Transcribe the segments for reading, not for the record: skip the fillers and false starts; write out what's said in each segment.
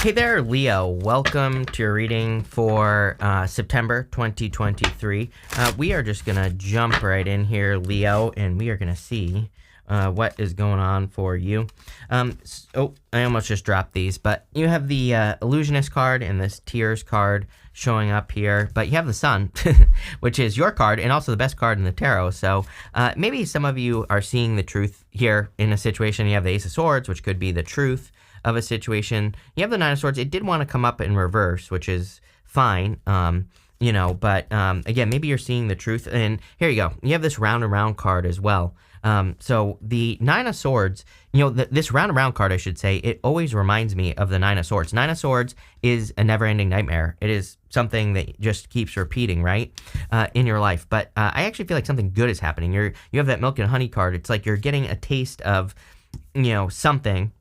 Hey there, Leo. Welcome to your reading for September 2023. We are just going to jump right in here, Leo, and we are going to see what is going on for you. I almost just dropped these, but you have the Illusionist card and this Tears card showing up here, but you have the Sun, which is your card and also the best card in the tarot. So maybe some of you are seeing the truth here in a situation. You have the Ace of Swords, which could be the truth of a situation. You have the Nine of Swords. It did want to come up in reverse, which is fine, but again, maybe you're seeing the truth. And here you go. You have this round and round card as well. So the Nine of Swords, this round and round card, I should say, it always reminds me of the Nine of Swords. Nine of Swords is a never-ending nightmare. It is something that just keeps repeating, right, in your life. But I actually feel like something good is happening. You have that Milk and Honey card. It's like you're getting a taste of, something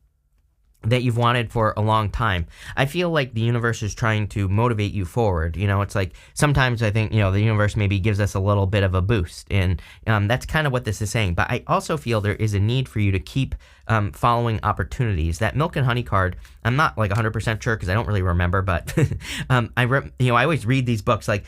that you've wanted for a long time. I feel like the universe is trying to motivate you forward. It's like sometimes I think, the universe maybe gives us a little bit of a boost. And that's kind of what this is saying. But I also feel there is a need for you to keep following opportunities. That Milk and Honey card, I'm not like 100% sure because I don't really remember. But I always read these books like,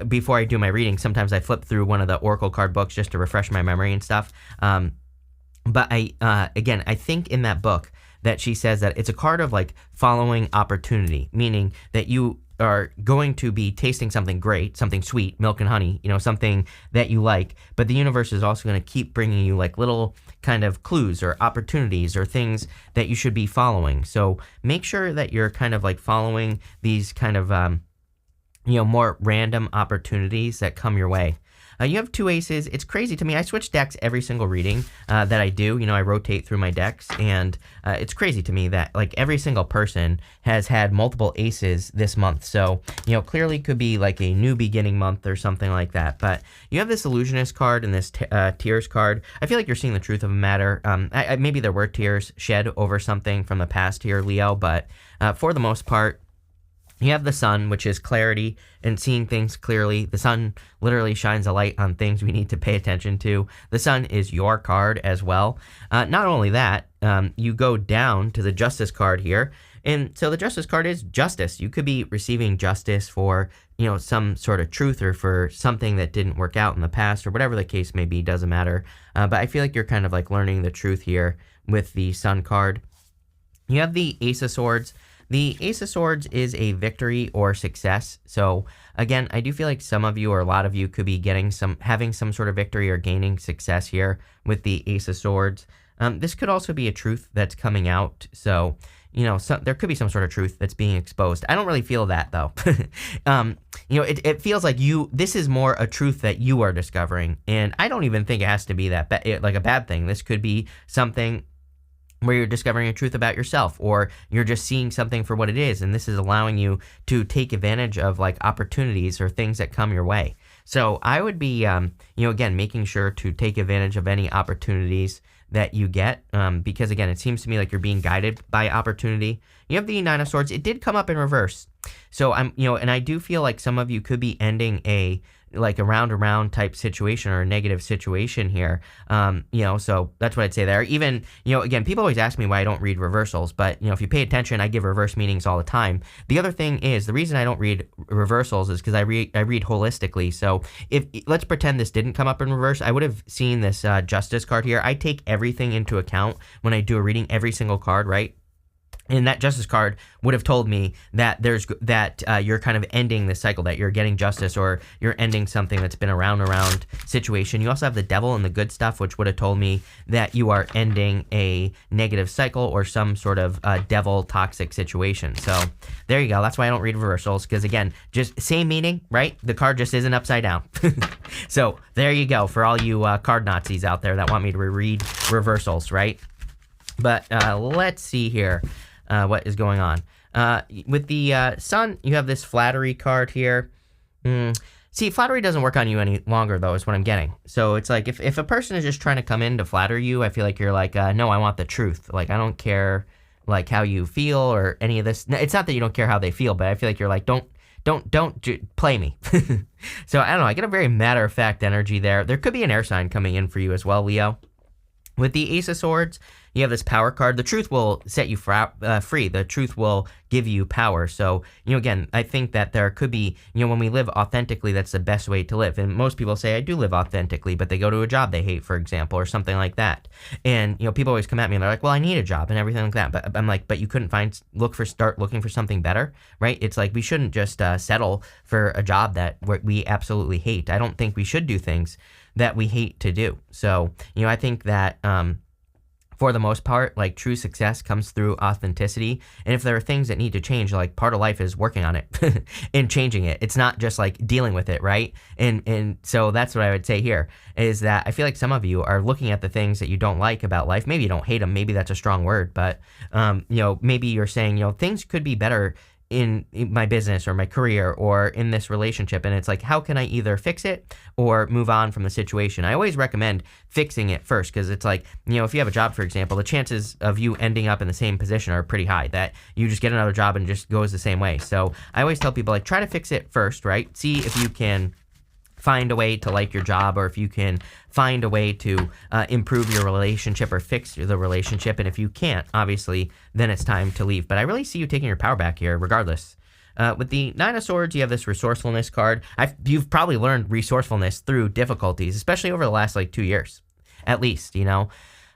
before I do my reading, sometimes I flip through one of the Oracle card books just to refresh my memory and stuff. But I think in that book, that she says that it's a card of like following opportunity, meaning that you are going to be tasting something great, something sweet, milk and honey, something that you like, but the universe is also going to keep bringing you like little kind of clues or opportunities or things that you should be following. So make sure that you're kind of like following these kind of, more random opportunities that come your way. You have two aces. It's crazy to me. I switch decks every single reading that I do. I rotate through my decks, and it's crazy to me that like every single person has had multiple aces this month. So, clearly could be like a new beginning month or something like that. But you have this Illusionist card and this Tears card. I feel like you're seeing the truth of a matter. Maybe there were tears shed over something from the past here, Leo, but for the most part, you have the Sun, which is clarity and seeing things clearly. The Sun literally shines a light on things we need to pay attention to. The Sun is your card as well. Not only that, you go down to the Justice card here. And so the Justice card is justice. You could be receiving justice for, some sort of truth or for something that didn't work out in the past or whatever the case may be, doesn't matter. But I feel like you're kind of like learning the truth here with the Sun card. You have the Ace of Swords. The Ace of Swords is a victory or success. So again, I do feel like some of you or a lot of you could be having some sort of victory or gaining success here with the Ace of Swords. This could also be a truth that's coming out. So, there could be some sort of truth that's being exposed. I don't really feel that though. It feels like this is more a truth that you are discovering. And I don't even think it has to be that like a bad thing. This could be something where you're discovering a truth about yourself, or you're just seeing something for what it is, and this is allowing you to take advantage of like opportunities or things that come your way. So I would be, again, making sure to take advantage of any opportunities that you get, because again, it seems to me like you're being guided by opportunity. You have the Nine of Swords. It did come up in reverse. So and I do feel like some of you could be ending a round and round type situation or a negative situation here. So that's what I'd say there. Even, again, people always ask me why I don't read reversals, but, if you pay attention, I give reverse meanings all the time. The other thing is, the reason I don't read reversals is because I read holistically. So let's pretend this didn't come up in reverse, I would have seen this Justice card here. I take everything into account when I do a reading, every single card, right? And that Justice card would have told me that you're kind of ending this cycle, that you're getting justice or you're ending something that's been a round situation. You also have the Devil and the Good Stuff, which would have told me that you are ending a negative cycle or some sort of devil toxic situation. So there you go. That's why I don't read reversals, because again, just same meaning, right? The card just isn't upside down. So there you go for all you card Nazis out there that want me to reread reversals, right? But let's see here. What is going on. With the Sun, you have this Flattery card here. See, flattery doesn't work on you any longer, though, is what I'm getting. So it's like if a person is just trying to come in to flatter you, I feel like you're like, no, I want the truth. Like, I don't care like how you feel or any of this. It's not that you don't care how they feel, but I feel like you're like, don't play me. So I don't know. I get a very matter-of-fact energy there. There could be an air sign coming in for you as well, Leo. With the Ace of Swords, you have this power card. The truth will set you free. The truth will give you power. So, again, I think that there could be, when we live authentically, that's the best way to live. And most people say, I do live authentically, but they go to a job they hate, for example, or something like that. And, people always come at me and they're like, well, I need a job and everything like that. But I'm like, but you couldn't start looking for something better, right? It's like, we shouldn't just settle for a job that we absolutely hate. I don't think we should do things that we hate to do. So, I think that, for the most part, like, true success comes through authenticity. And if there are things that need to change, like, part of life is working on it and changing it. It's not just like dealing with it, right? And so that's what I would say here, is that I feel like some of you are looking at the things that you don't like about life. Maybe you don't hate them. Maybe that's a strong word, but, maybe you're saying, things could be better in my business or my career or in this relationship. And it's like, how can I either fix it or move on from the situation? I always recommend fixing it first, because it's like, if you have a job, for example, the chances of you ending up in the same position are pretty high, that you just get another job and it just goes the same way. So I always tell people, like, try to fix it first, right? See if you can find a way to like your job, or if you can find a way to improve your relationship or fix the relationship. And if you can't, obviously, then it's time to leave. But I really see you taking your power back here regardless. With the Nine of Swords, you have this resourcefulness card. You've probably learned resourcefulness through difficulties, especially over the last 2 years, at least,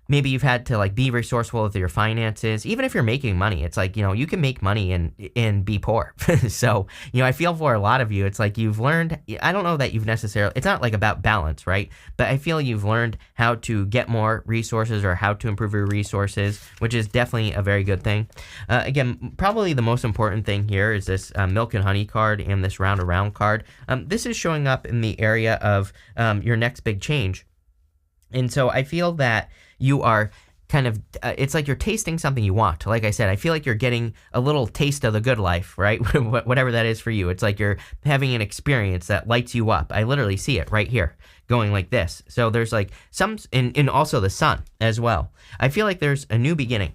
Maybe you've had to be resourceful with your finances. Even if you're making money, it's like, you can make money and be poor. So, I feel for a lot of you, it's like you've learned, I don't know that you've necessarily, it's not about balance, right? But I feel you've learned how to get more resources or how to improve your resources, which is definitely a very good thing. Again, probably the most important thing here is this Milk and Honey card and this Round Around card. This is showing up in the area of your next big change. And so I feel that you are kind of, it's like you're tasting something you want. Like I said, I feel like you're getting a little taste of the good life, right? Whatever that is for you. It's like you're having an experience that lights you up. I literally see it right here going like this. So there's some, and also the sun as well. I feel like there's a new beginning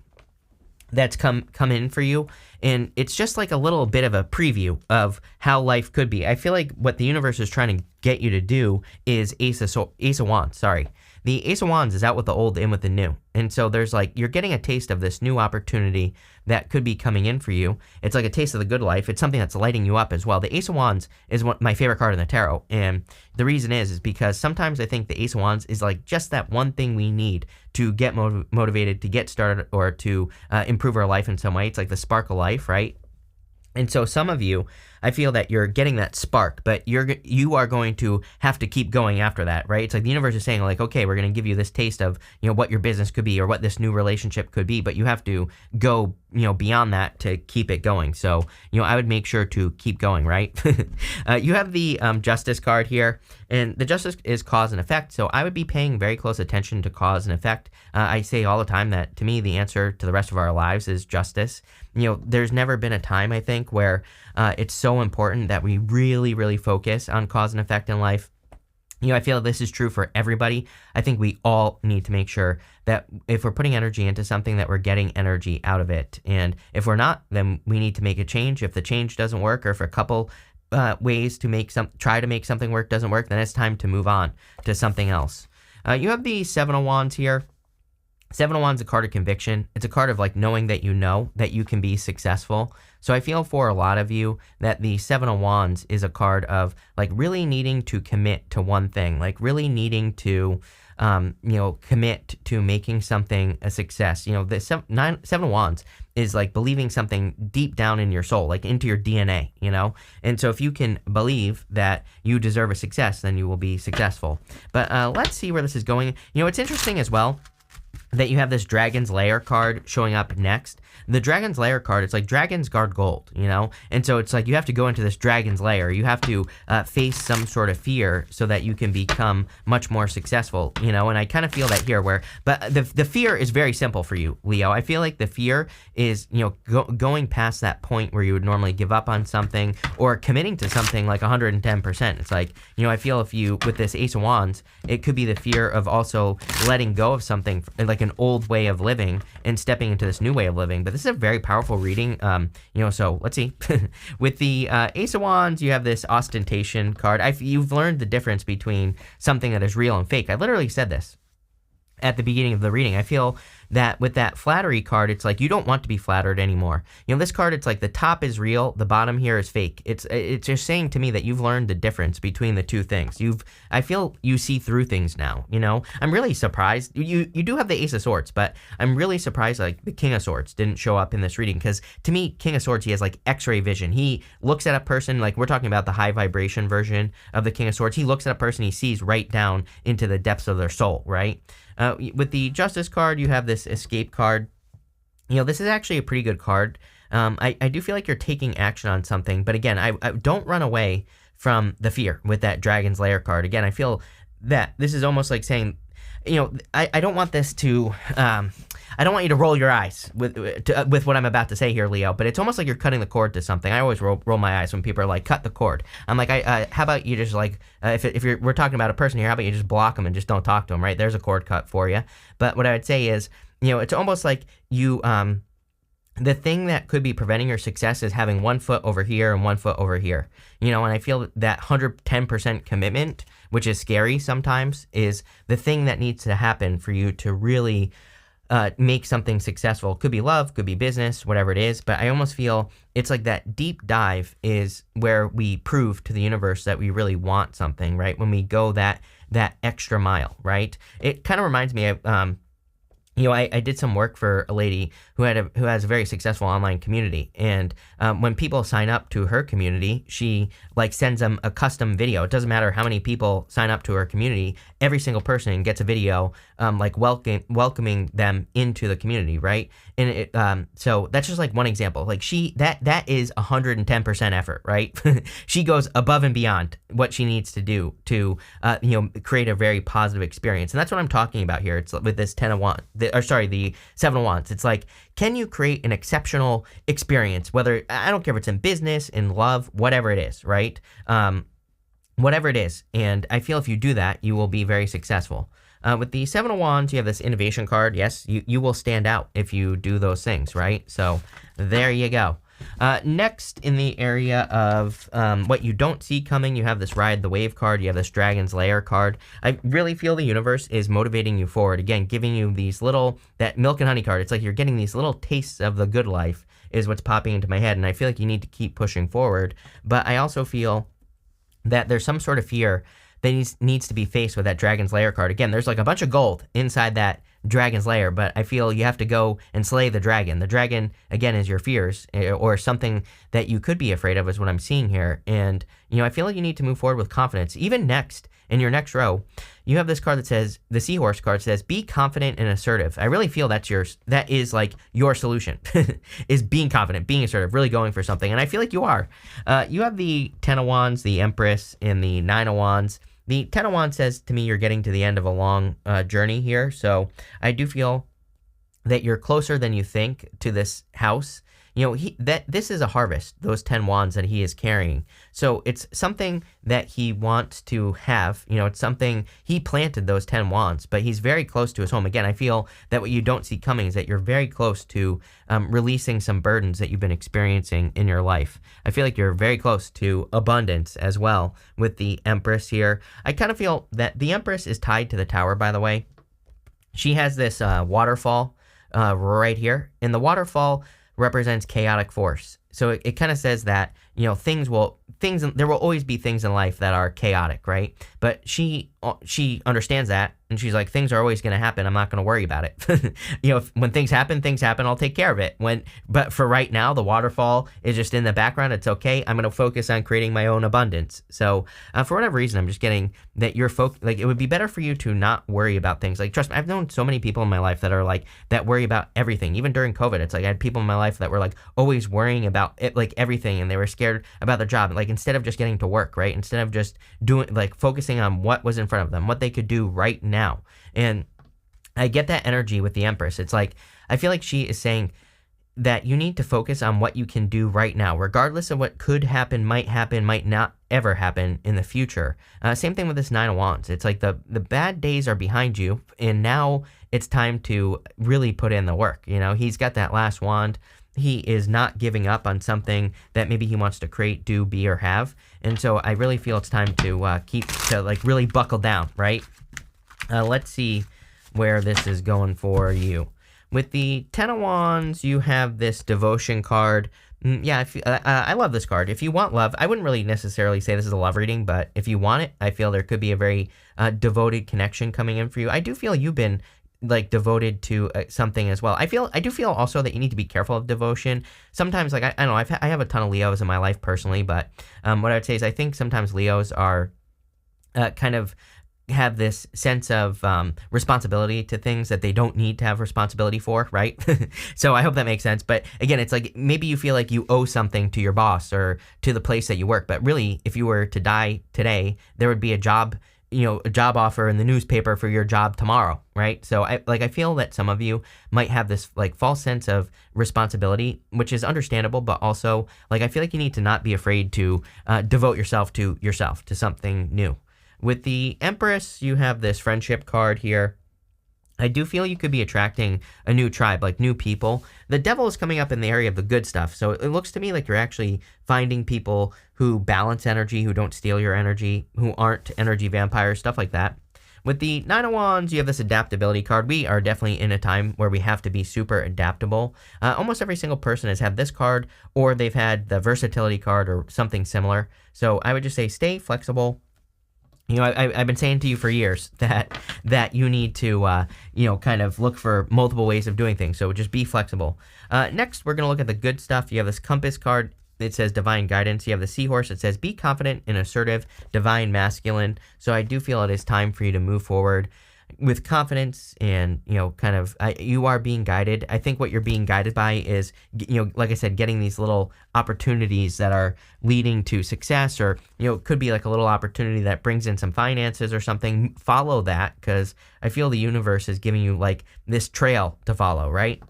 that's come in for you. And it's just like a little bit of a preview of how life could be. I feel like what the universe is trying to get you to do is Ace of Wands, sorry. The Ace of Wands is out with the old, in with the new. And so there's you're getting a taste of this new opportunity that could be coming in for you. It's like a taste of the good life. It's something that's lighting you up as well. The Ace of Wands is my favorite card in the tarot. And the reason is because sometimes I think the Ace of Wands is just that one thing we need to get motivated, to get started, or to improve our life in some way. It's like the spark of life, right? And so some of you, I feel that you're getting that spark, but you are going to have to keep going after that, right? It's like the universe is saying, okay, we're going to give you this taste of, what your business could be or what this new relationship could be, but you have to go, beyond that to keep it going. So, I would make sure to keep going, right? You have the Justice card here, and the Justice is cause and effect. So I would be paying very close attention to cause and effect. I say all the time that, to me, the answer to the rest of our lives is justice. There's never been a time, I think, where it's so important that we really, really focus on cause and effect in life. I feel this is true for everybody. I think we all need to make sure that if we're putting energy into something, that we're getting energy out of it. And if we're not, then we need to make a change. If the change doesn't work, or if a couple ways to try to make something work doesn't work, then it's time to move on to something else. You have the Seven of Wands here. Seven of Wands is a card of conviction. It's a card of knowing that you can be successful. So I feel for a lot of you that the Seven of Wands is a card of really needing to commit to one thing, really needing to, commit to making something a success. The Seven of Wands is believing something deep down in your soul, into your DNA, And so if you can believe that you deserve a success, then you will be successful. But let's see where this is going. It's interesting as well that you have this Dragon's Lair card showing up next. The Dragon's Lair card, it's like dragons guard gold, And so it's you have to go into this Dragon's Lair. You have to face some sort of fear so that you can become much more successful, And I kind of feel that here but the fear is very simple for you, Leo. I feel like the fear is, going past that point where you would normally give up on something or committing to something 110%. It's I feel if you, with this Ace of Wands, it could be the fear of also letting go of something an old way of living and stepping into this new way of living. But this is a very powerful reading. So let's see. With the Ace of Wands, you have this ostentation card. You've learned the difference between something that is real and fake. I literally said this at the beginning of the reading. I feel that with that flattery card, it's like you don't want to be flattered anymore. This card, it's like the top is real, the bottom here is fake. It's just saying to me that you've learned the difference between the two things. I feel you see through things now. I'm really surprised. You do have the Ace of Swords, but I'm really surprised like the King of Swords didn't show up in this reading, because to me, King of Swords, he has like X-ray vision. He looks at a person, like we're talking about the high vibration version of the King of Swords. He looks at a person, he sees right down into the depths of their soul, right? With the Justice card, you have this Escape card. This is actually a pretty good card. I do feel like you're taking action on something, but again, I don't run away from the fear with that Dragon's Lair card. Again, I feel that this is almost like saying, I don't want this to, I don't want you to roll your eyes with what I'm about to say here, Leo, but it's almost like you're cutting the cord to something. I always roll my eyes when people are like, cut the cord. I'm like, how about you just like, we're talking about a person here, how about you just block them and just don't talk to them, right? There's a cord cut for you. But what I would say is, it's almost like you, the thing that could be preventing your success is having 1 foot over here and 1 foot over here. And I feel that 110% commitment, which is scary sometimes, is the thing that needs to happen for you to really make something successful. Could be love, could be business, whatever it is. But I almost feel it's like that deep dive is where we prove to the universe that we really want something, right? When we go that extra mile, right? It kind of reminds me of, I did some work for a lady who has a very successful online community, and when people sign up to her community, she like sends them a custom video. It doesn't matter how many people sign up to her community; every single person gets a video, like welcoming them into the community, right? And so that's just like one example. Like that is 110% effort, right? She goes above and beyond what she needs to do to create a very positive experience, and that's what I'm talking about here. It's with this the 7 of Wands. It's like, can you create an exceptional experience? Whether, I don't care if it's in business, in love, whatever it is, right? Whatever it is. And I feel if you do that, you will be very successful. With the 7 of Wands, you have this innovation card. Yes, you will stand out if you do those things, right? So there you go. Next, in the area of what you don't see coming, you have this Ride the Wave card. You have this Dragon's Lair card. I really feel the universe is motivating you forward. Again, giving you these that milk and honey card. It's like you're getting these little tastes of the good life is what's popping into my head. And I feel like you need to keep pushing forward. But I also feel that there's some sort of fear that needs to be faced with that Dragon's Lair card. Again, there's like a bunch of gold inside that Dragon's Lair, but I feel you have to go and slay the dragon. The dragon, again, is your fears or something that you could be afraid of is what I'm seeing here. And, I feel like you need to move forward with confidence. Even next, in your next row, you have this card that says, the Seahorse card says, be confident and assertive. I really feel that is like your solution, is being confident, being assertive, really going for something. And I feel like you are. You have the 10 of Wands, the Empress, and the 9 of Wands. The 10 of Wands says to me you're getting to the end of a long journey here. So I do feel that you're closer than you think to this house. This is a harvest, those 10 wands that he is carrying. So it's something that he wants to have. It's something he planted, those 10 wands, but he's very close to his home. Again, I feel that what you don't see coming is that you're very close to releasing some burdens that you've been experiencing in your life. I feel like you're very close to abundance as well with the Empress here. I kind of feel that the Empress is tied to the Tower, by the way. She has this waterfall right here, and the waterfall represents chaotic force. So it kind of says that, there will always be things in life that are chaotic, right? But she understands that, and she's like, things are always going to happen. I'm not going to worry about it. When things happen, I'll take care of it. But for right now, the waterfall is just in the background. It's okay. I'm going to focus on creating my own abundance. So for whatever reason, I'm just getting that you're like, it would be better for you to not worry about things. Like, trust me, I've known so many people in my life that are like, that worry about everything. Even during COVID, it's like I had people in my life that were like always worrying about it, like everything, and they were scared about their job. Like, instead of just getting to work, right? Instead of just focusing on what was in front of them, what they could do right now. And I get that energy with the Empress. It's like, I feel like she is saying that you need to focus on what you can do right now, regardless of what could happen, might not ever happen in the future. Same thing with this 9 of Wands. It's like the bad days are behind you, and now it's time to really put in the work. He's got that last wand. He is not giving up on something that maybe he wants to create, do, be, or have. And so I really feel it's time to really buckle down, right? Let's see where this is going for you. With the Ten of Wands, you have this devotion card. Yeah, I love this card. If you want love, I wouldn't really necessarily say this is a love reading, but if you want it, I feel there could be a very devoted connection coming in for you. I do feel you've been like devoted to something as well. I do feel also that you need to be careful of devotion. Sometimes, like I don't know, I have a ton of Leos in my life personally, but what I would say is I think sometimes Leos are kind of have this sense of responsibility to things that they don't need to have responsibility for, right? So I hope that makes sense. But again, it's like maybe you feel like you owe something to your boss or to the place that you work. But really, if you were to die today, there would be a job offer in the newspaper for your job tomorrow, right? So I feel that some of you might have this like false sense of responsibility, which is understandable, but also like I feel like you need to not be afraid to devote yourself, to something new. With the Empress, you have this friendship card here. I do feel you could be attracting a new tribe, like new people. The Devil is coming up in the area of the good stuff. So it looks to me like you're actually finding people who balance energy, who don't steal your energy, who aren't energy vampires, stuff like that. With the Nine of Wands, you have this adaptability card. We are definitely in a time where we have to be super adaptable. Almost every single person has had this card, or they've had the versatility card or something similar. So I would just say stay flexible. I've been saying to you for years that you need to, kind of look for multiple ways of doing things. So just be flexible. Next, we're going to look at the good stuff. You have this Compass card. It says divine guidance. You have the Seahorse. It says be confident and assertive, divine masculine. So I do feel it is time for you to move forward with confidence and, you are being guided. I think what you're being guided by is, like I said, getting these little opportunities that are leading to success, or, it could be like a little opportunity that brings in some finances or something. Follow that, because I feel the universe is giving you like this trail to follow, right?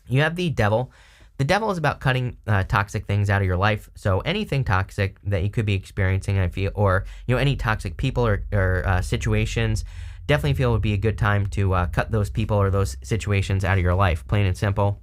You have the Devil. The Devil is about cutting toxic things out of your life. So anything toxic that you could be experiencing, I feel, or, any toxic people or situations, definitely feel it would be a good time to cut those people or those situations out of your life, plain and simple.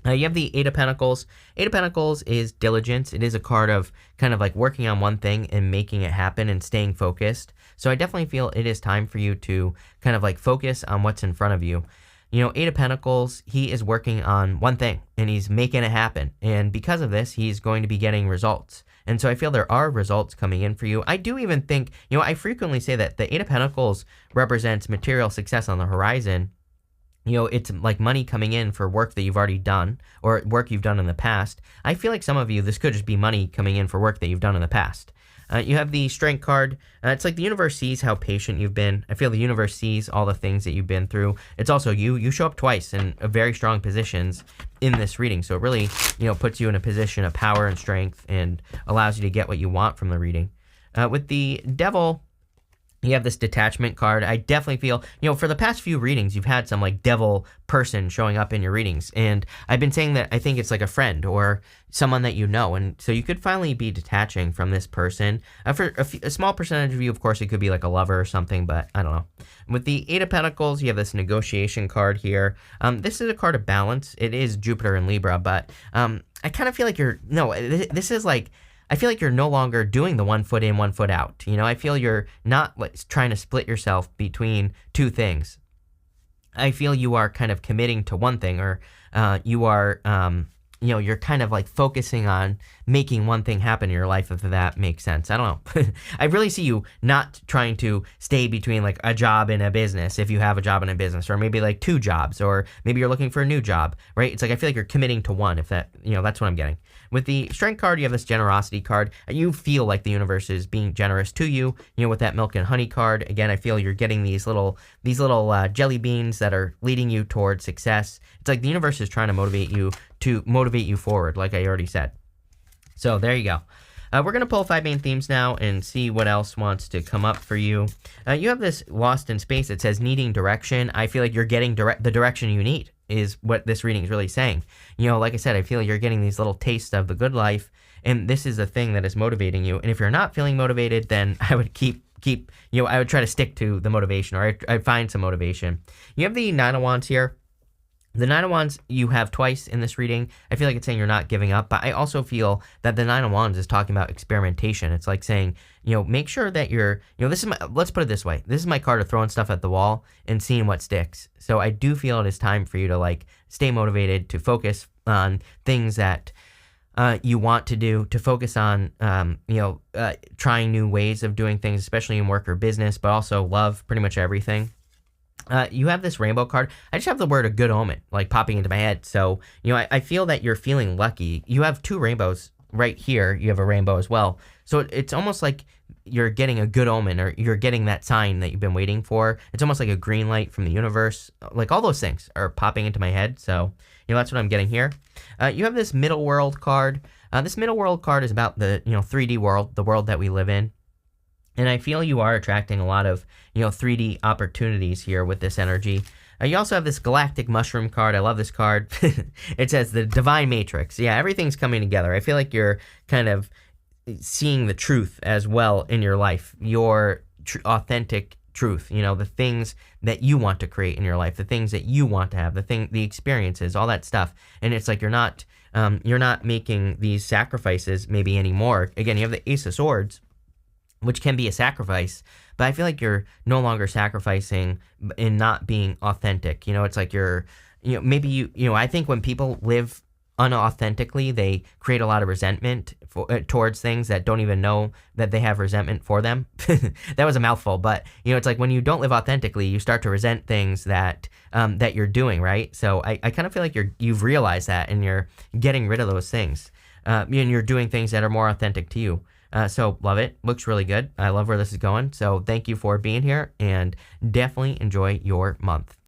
You have the Eight of Pentacles. Eight of Pentacles is diligence. It is a card of kind of like working on one thing and making it happen and staying focused. So I definitely feel it is time for you to kind of like focus on what's in front of you. Eight of Pentacles, he is working on one thing and he's making it happen. And because of this, he's going to be getting results. And so I feel there are results coming in for you. I do even think, I frequently say that the Eight of Pentacles represents material success on the horizon. It's like money coming in for work that you've already done or work you've done in the past. I feel like some of you, this could just be money coming in for work that you've done in the past. You have the Strength card. It's like the universe sees how patient you've been. I feel the universe sees all the things that you've been through. It's also you show up twice in very strong positions in this reading. So it really, puts you in a position of power and strength and allows you to get what you want from the reading. With the Devil, you have this detachment card. I definitely feel, for the past few readings, you've had some like devil person showing up in your readings. And I've been saying that I think it's like a friend or someone that you know. And so you could finally be detaching from this person. For a small percentage of you, of course, it could be like a lover or something, but I don't know. With the Eight of Pentacles, you have this negotiation card here. This is a card of balance. It is Jupiter in Libra, but I kind of feel like this is like, I feel like you're no longer doing the 1 foot in, 1 foot out. I feel you're not trying to split yourself between two things. I feel you are kind of committing to one thing, or you are, you're kind of like focusing on making one thing happen in your life, if that makes sense. I don't know. I really see you not trying to stay between like a job and a business, if you have a job and a business, or maybe like two jobs, or maybe you're looking for a new job, right? It's like I feel like you're committing to one, if that, that's what I'm getting. With the Strength card, you have this generosity card. You feel like the universe is being generous to you. With that milk and honey card, again, I feel you're getting these little jelly beans that are leading you towards success. It's like the universe is trying to motivate you forward, like I already said. So there you go. We're going to pull 5 main themes now and see what else wants to come up for you. You have this Lost in Space. It says needing direction. I feel like you're getting the direction you need is what this reading is really saying. Like I said, I feel like you're getting these little tastes of the good life, and this is the thing that is motivating you. And if you're not feeling motivated, then I would I would try to stick to the motivation, or I'd find some motivation. You have the Nine of Wands here. The Nine of Wands you have twice in this reading. I feel like it's saying you're not giving up, but I also feel that the Nine of Wands is talking about experimentation. It's like saying, make sure that this is let's put it this way. This is my card of throwing stuff at the wall and seeing what sticks. So I do feel it is time for you to like stay motivated, to focus on things that you want to do, to focus on, trying new ways of doing things, especially in work or business, but also love, pretty much everything. You have this rainbow card. I just have the word a good omen like popping into my head. So, I feel that you're feeling lucky. You have two rainbows right here. You have a rainbow as well. So it's almost like you're getting a good omen, or you're getting that sign that you've been waiting for. It's almost like a green light from the universe. Like all those things are popping into my head. So, that's what I'm getting here. You have this middle world card. This middle world card is about the, 3D world, the world that we live in. And I feel you are attracting a lot of, 3D opportunities here with this energy. You also have this galactic mushroom card. I love this card. It says the divine matrix. Yeah, everything's coming together. I feel like you're kind of seeing the truth as well in your life, your authentic truth, the things that you want to create in your life, the things that you want to have, the experiences, all that stuff. And it's like you're not making these sacrifices maybe anymore. Again, you have the Ace of Swords, which can be a sacrifice, but I feel like you're no longer sacrificing in not being authentic. It's like I think when people live unauthentically, they create a lot of resentment towards things that don't even know that they have resentment for them. That was a mouthful, but it's like when you don't live authentically, you start to resent things that you're doing, right? So I kind of feel like you've realized that, and you're getting rid of those things, and you're doing things that are more authentic to you. So love it. Looks really good. I love where this is going. So thank you for being here, and definitely enjoy your month.